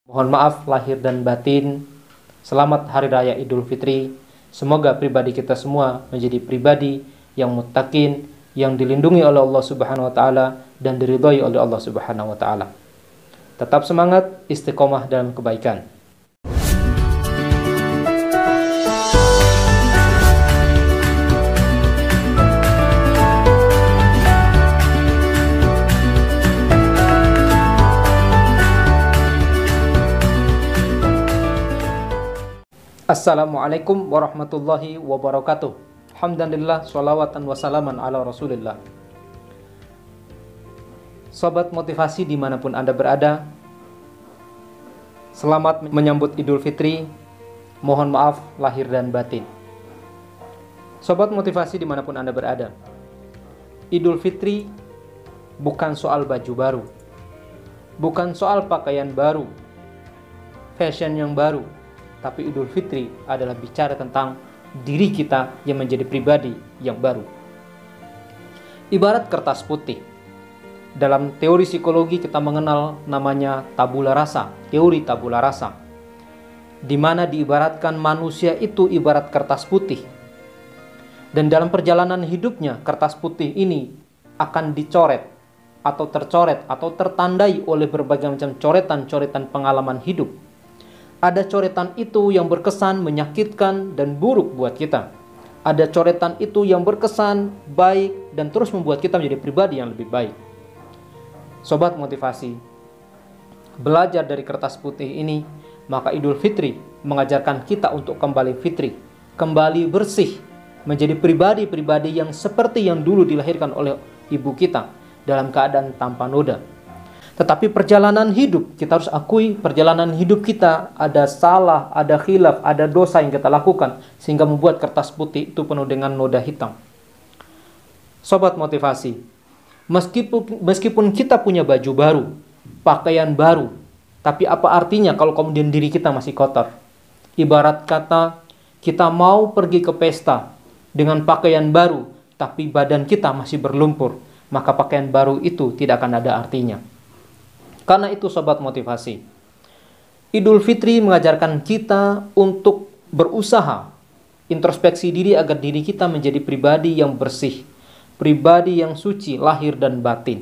Mohon maaf lahir dan batin. Selamat Hari Raya Idul Fitri. Semoga pribadi kita semua menjadi pribadi yang muttaqin, yang dilindungi oleh Allah Subhanahu wa taala dan diridhai oleh Allah Subhanahu wa taala. Tetap semangat, istiqomah dalam kebaikan. Assalamualaikum warahmatullahi wabarakatuh. Alhamdulillah, sholawatan wassalaman ala rasulillah. Sobat motivasi dimanapun Anda berada, selamat menyambut Idul Fitri. Mohon maaf lahir dan batin. Sobat motivasi dimanapun Anda berada, Idul Fitri bukan soal baju baru, bukan soal pakaian baru, fashion yang baru, tapi Idul Fitri adalah bicara tentang diri kita yang menjadi pribadi yang baru. Ibarat kertas putih. Dalam teori psikologi kita mengenal namanya tabula rasa, teori tabula rasa, di mana diibaratkan manusia itu ibarat kertas putih. Dan dalam perjalanan hidupnya, kertas putih ini akan dicoret atau tercoret atau tertandai oleh berbagai macam coretan-coretan pengalaman hidup. Ada coretan itu yang berkesan menyakitkan dan buruk buat kita. Ada coretan itu yang berkesan baik dan terus membuat kita menjadi pribadi yang lebih baik. Sobat motivasi, belajar dari kertas putih ini, maka Idul Fitri mengajarkan kita untuk kembali fitri, kembali bersih, menjadi pribadi-pribadi yang seperti yang dulu dilahirkan oleh ibu kita dalam keadaan tanpa noda. Tetapi perjalanan hidup, kita harus akui perjalanan hidup kita ada salah, ada khilaf, ada dosa yang kita lakukan sehingga membuat kertas putih itu penuh dengan noda hitam. Sobat motivasi, meskipun kita punya baju baru, pakaian baru, tapi apa artinya kalau kemudian diri kita masih kotor? Ibarat kata kita mau pergi ke pesta dengan pakaian baru, tapi badan kita masih berlumpur, maka pakaian baru itu tidak akan ada artinya. Karena itu sobat motivasi, Idul Fitri mengajarkan kita untuk berusaha introspeksi diri agar diri kita menjadi pribadi yang bersih, pribadi yang suci lahir dan batin.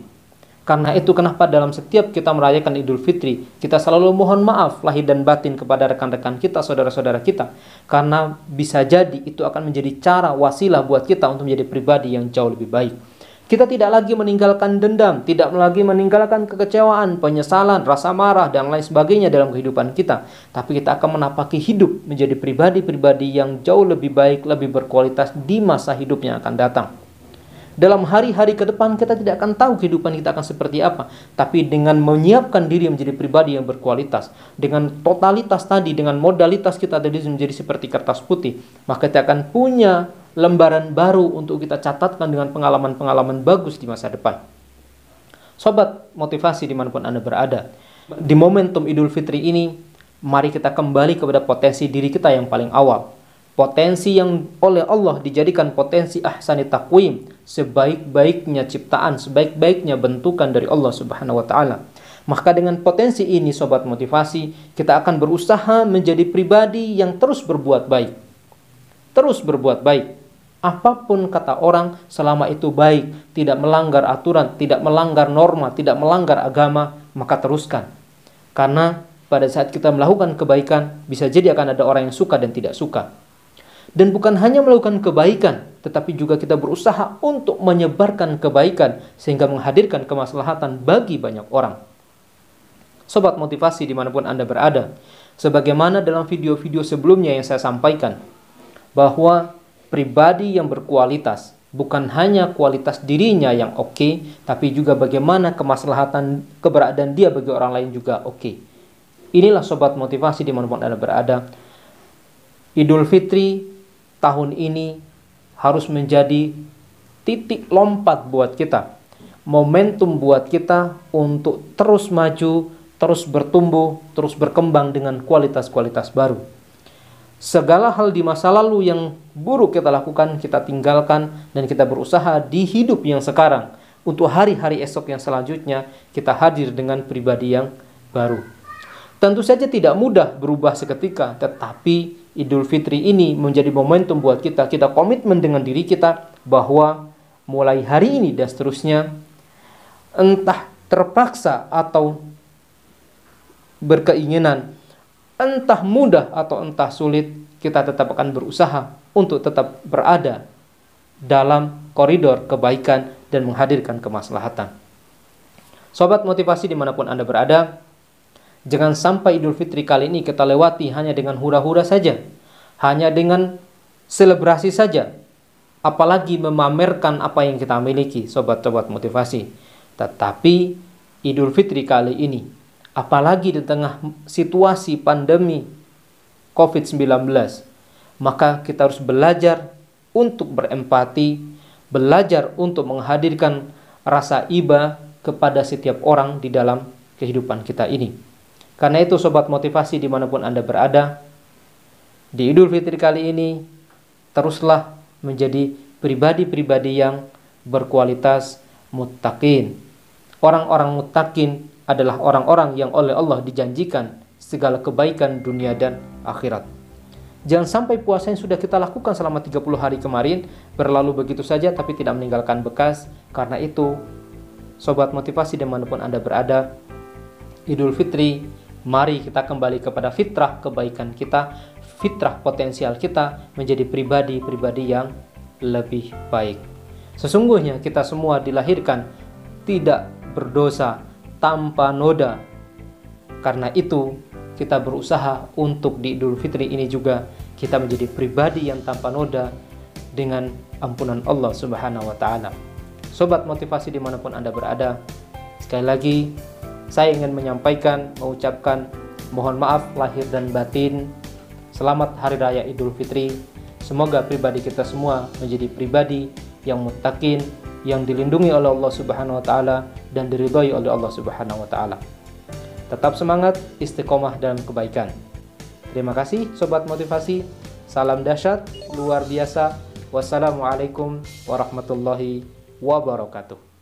Karena itu kenapa dalam setiap kita merayakan Idul Fitri, kita selalu mohon maaf lahir dan batin kepada rekan-rekan kita, saudara-saudara kita. Karena bisa jadi itu akan menjadi cara wasilah buat kita untuk menjadi pribadi yang jauh lebih baik. Kita tidak lagi meninggalkan dendam, tidak lagi meninggalkan kekecewaan, penyesalan, rasa marah, dan lain sebagainya dalam kehidupan kita. Tapi kita akan menapaki hidup menjadi pribadi-pribadi yang jauh lebih baik, lebih berkualitas di masa hidup yang akan datang. Dalam hari-hari ke depan kita tidak akan tahu kehidupan kita akan seperti apa. Tapi dengan menyiapkan diri menjadi pribadi yang berkualitas, dengan totalitas tadi, dengan modalitas kita tadi menjadi seperti kertas putih, maka kita akan punya lembaran baru untuk kita catatkan dengan pengalaman-pengalaman bagus di masa depan. Sobat motivasi dimanapun Anda berada, di momentum Idul Fitri ini, mari kita kembali kepada potensi diri kita yang paling awal. Potensi yang oleh Allah dijadikan potensi ahsani taqwim, sebaik-baiknya ciptaan, sebaik-baiknya bentukan dari Allah Subhanahu wa taala. Maka dengan potensi ini sobat motivasi, kita akan berusaha menjadi pribadi yang terus berbuat baik. Terus berbuat baik. Apapun kata orang, selama itu baik, tidak melanggar aturan, tidak melanggar norma, tidak melanggar agama, maka teruskan. Karena pada saat kita melakukan kebaikan, bisa jadi akan ada orang yang suka dan tidak suka. Dan bukan hanya melakukan kebaikan, tetapi juga kita berusaha untuk menyebarkan kebaikan sehingga menghadirkan kemaslahatan bagi banyak orang. Sobat motivasi dimanapun Anda berada, sebagaimana dalam video-video sebelumnya yang saya sampaikan, bahwa pribadi yang berkualitas bukan hanya kualitas dirinya yang oke, tapi juga bagaimana kemaslahatan keberadaan dia bagi orang lain juga oke. Inilah sobat motivasi dimanapun Anda berada. Idul Fitri tahun ini harus menjadi titik lompat buat kita, momentum buat kita untuk terus maju, terus bertumbuh, terus berkembang dengan kualitas-kualitas baru. Segala hal di masa lalu yang buruk kita lakukan, kita tinggalkan, dan kita berusaha di hidup yang sekarang. Untuk hari-hari esok yang selanjutnya, kita hadir dengan pribadi yang baru. Tentu saja tidak mudah berubah seketika, tetapi Idul Fitri ini menjadi momentum buat kita. Kita komitmen dengan diri kita bahwa mulai hari ini dan seterusnya, entah terpaksa atau berkeinginan, entah mudah atau entah sulit, kita tetap akan berusaha untuk tetap berada dalam koridor kebaikan dan menghadirkan kemaslahatan. Sobat motivasi dimanapun Anda berada, jangan sampai Idul Fitri kali ini kita lewati hanya dengan hura-hura saja, hanya dengan selebrasi saja, apalagi memamerkan apa yang kita miliki, sobat-sobat motivasi. Tetapi Idul Fitri kali ini, apalagi di tengah situasi pandemi COVID-19, maka kita harus belajar untuk berempati, belajar untuk menghadirkan rasa iba kepada setiap orang di dalam kehidupan kita ini. Karena itu sobat motivasi dimanapun Anda berada, di Idul Fitri kali ini, teruslah menjadi pribadi-pribadi yang berkualitas muttaqin. Orang-orang muttaqin adalah orang-orang yang oleh Allah dijanjikan segala kebaikan dunia dan akhirat. Jangan sampai puasa yang sudah kita lakukan selama 30 hari kemarin berlalu begitu saja tapi tidak meninggalkan bekas. Karena itu, sobat motivasi dimanapun Anda berada, Idul Fitri, mari kita kembali kepada fitrah kebaikan kita, fitrah potensial kita menjadi pribadi-pribadi yang lebih baik. Sesungguhnya kita semua dilahirkan tidak berdosa, tanpa noda. Karena itu kita berusaha untuk di Idul Fitri ini juga kita menjadi pribadi yang tanpa noda dengan ampunan Allah Subhanahu wa Ta'ala. Sobat motivasi dimanapun Anda berada, sekali lagi saya ingin mengucapkan mohon maaf lahir dan batin. Selamat Hari Raya Idul Fitri. Semoga pribadi kita semua menjadi pribadi yang muttaqin, yang dilindungi oleh Allah Subhanahu wa Ta'ala dan diridhoi oleh Allah Subhanahu wa Ta'ala. Tetap semangat, istiqomah dalam kebaikan. Terima kasih sobat motivasi. Salam dahsyat luar biasa. Wassalamualaikum warahmatullahi wabarakatuh.